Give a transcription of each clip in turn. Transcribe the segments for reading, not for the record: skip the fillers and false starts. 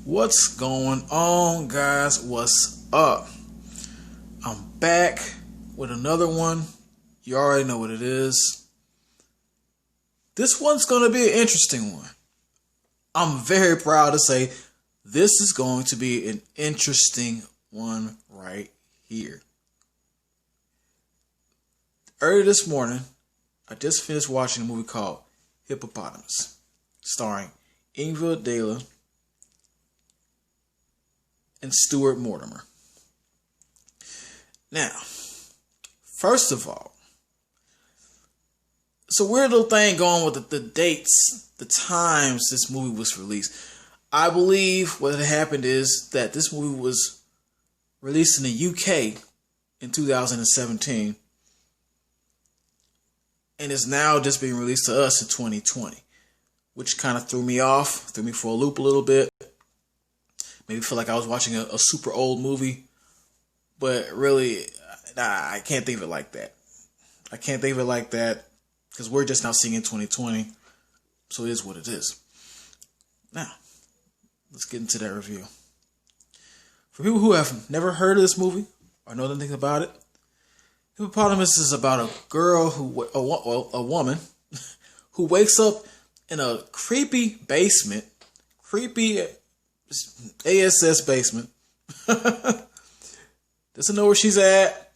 What's going on, guys? What's up? I'm back with another one. You already know what it is. This one's going to be an interesting one. I'm very proud to say this is going to be an interesting one right here. Earlier this morning, I just finished watching a movie called Hippopotamus, starring Ingrid Dela and Stuart Mortimer. Now, first of all, it's a weird little thing going with the dates, the times this movie was released. I believe what had happened is that this movie was released in the UK in 2017 and is now just being released to us in 2020, which kind of threw me for a loop a little bit. Maybe feel like I was watching a super old movie, but really, I can't think of it like that. I can't think of it like that because we're just now seeing in 2020, so it is what it is. Now, let's get into that review. For people who have never heard of this movie or know anything about it, Hippopotamus is about a girl a woman who wakes up in a creepy basement, creepy ASS basement. Doesn't know where she's at.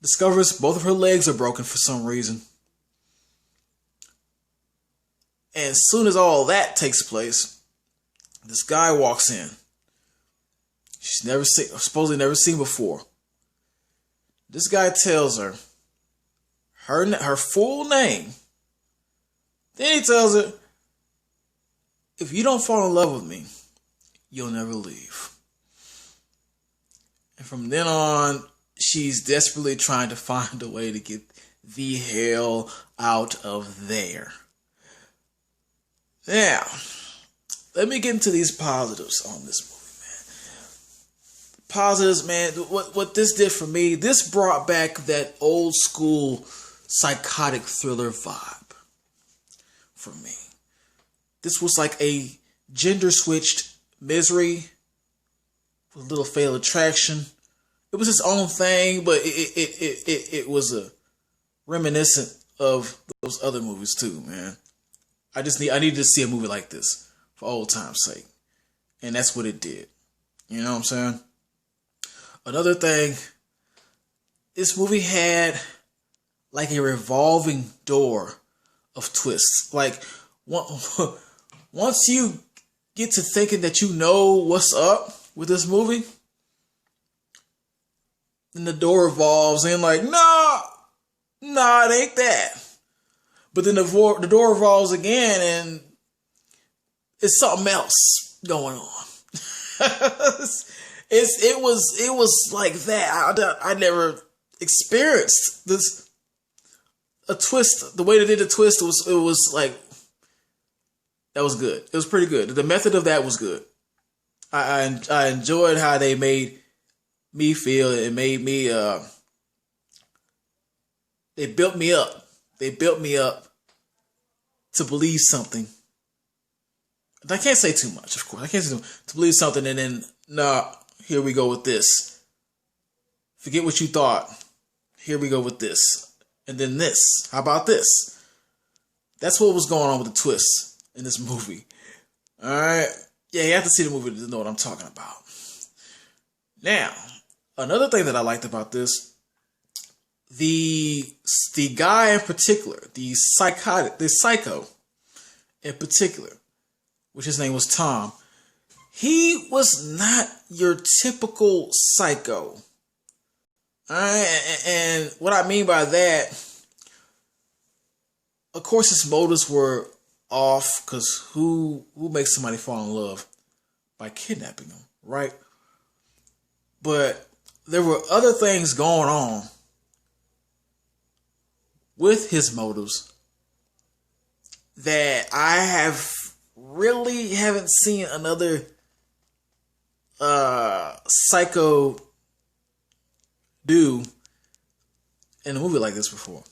Discovers both of her legs are broken for some reason. And as soon as all that takes place, this guy walks in. She's supposedly never seen before. This guy tells her her full name. Then he tells her, if you don't fall in love with me, you'll never leave. And from then on, she's desperately trying to find a way to get the hell out of there. Now, let me get into these positives on this movie, man. Positives, man, what this did for me, this brought back that old school psychotic thriller vibe for me. This was like a gender-switched Misery with a little Fatal Attraction. It was its own thing, but it was a reminiscent of those other movies too, man. I needed to see a movie like this for old time's sake, and that's what it did. You know what I'm saying? Another thing, this movie had like a revolving door of twists. Like once you get to thinking that you know what's up with this movie, then the door revolves and like, nah, it ain't that. But then the door revolves again and it's something else going on. It was like that. I never experienced this. A twist. The way they did the twist it was like, that was good. It was pretty good. The method of that was good. I enjoyed how they made me feel. It made me, they built me up. They built me up to believe something. I can't say too much, of course. I can't say too much. To believe something and then, here we go with this. Forget what you thought. Here we go with this. And then this. How about this? That's what was going on with the twists in this movie. Alright. Yeah, you have to see the movie to know what I'm talking about. Now, another thing that I liked about this, the guy in particular, the psycho in particular, which his name was Tom, he was not your typical psycho. Alright, and what I mean by that, of course his motives were off, because who makes somebody fall in love by kidnapping them, right? But there were other things going on with his motives that I haven't seen another psycho do in a movie like this before.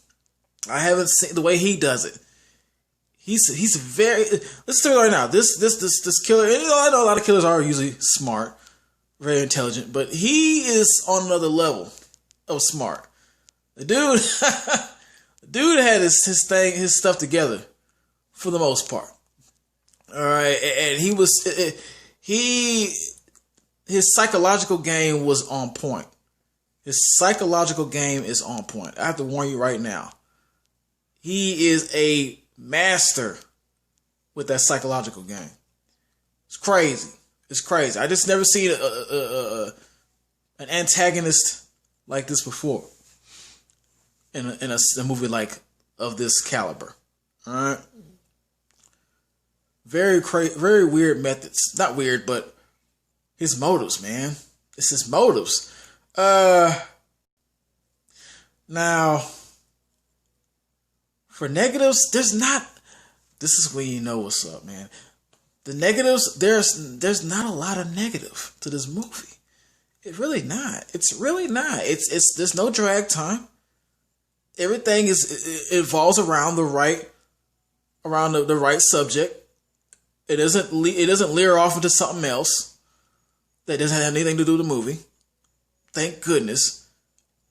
I haven't seen the way he does it. He's very. Let's tell you right now. This killer. And, I know a lot of killers are usually smart, very intelligent, but he is on another level of smart. The dude had his stuff together for the most part. All right, and his psychological game was on point. His psychological game is on point. I have to warn you right now. He is a master with that psychological game. It's crazy. It's crazy. I just never seen an antagonist like this before in a movie like of this caliber. All right. Very weird methods. Not weird, but his motives, man. It's his motives. Now, for negatives, there's not. This is when you know what's up, man. The negatives, there's not a lot of negative to this movie. It's really not. It's really not. It's there's no drag time. Everything it evolves around the right subject. It doesn't leer off into something else that doesn't have anything to do with the movie. Thank goodness.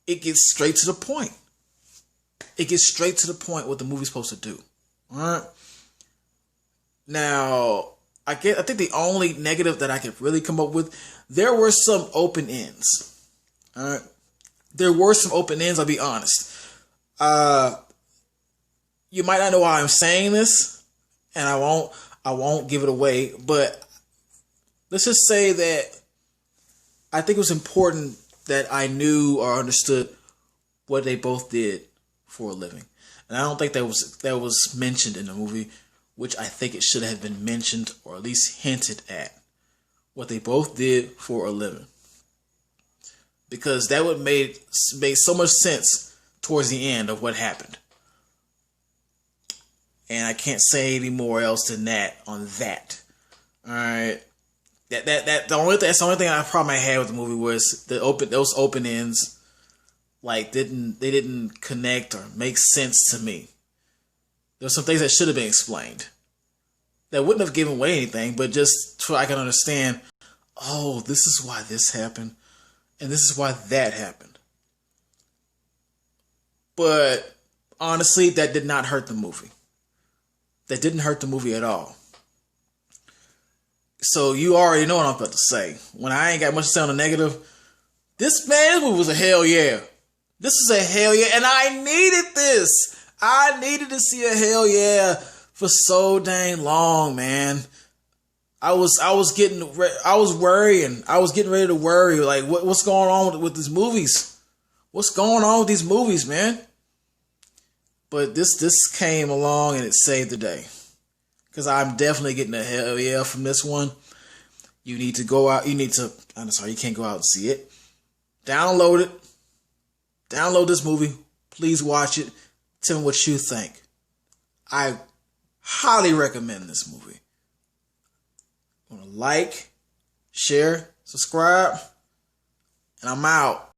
It gets straight to the point. It gets straight to the point what the movie's supposed to do. All right. Now, I think the only negative that I could really come up with, there were some open ends. All right. There were some open ends, I'll be honest. You might not know why I'm saying this, and I won't give it away, but let's just say that I think it was important that I knew or understood what they both did for a living. And I don't think that was mentioned in the movie, which I think it should have been mentioned or at least hinted at, what they both did for a living. Because that would made so much sense towards the end of what happened. And I can't say any more else than that on that. All right. That's the only thing I probably had with the movie was those open ends, like they didn't connect or make sense to me. There were some things that should have been explained that wouldn't have given away anything, but just so I can understand, oh, this is why this happened, and this is why that happened. But honestly, that did not hurt the movie. That didn't hurt the movie at all. So you already know what I'm about to say. When I ain't got much to say on the negative, this movie was a hell yeah. This is a hell yeah, and I needed this. I needed to see a hell yeah for so dang long, man. I was worrying. I was getting ready to worry. Like, what's going on with these movies? What's going on with these movies, man? But this came along and it saved the day. Because I'm definitely getting a hell yeah from this one. You need to go out. I'm sorry, you can't go out and see it. Download it. Download this movie. Please watch it. Tell me what you think. I highly recommend this movie. Want to like, share, subscribe, and I'm out.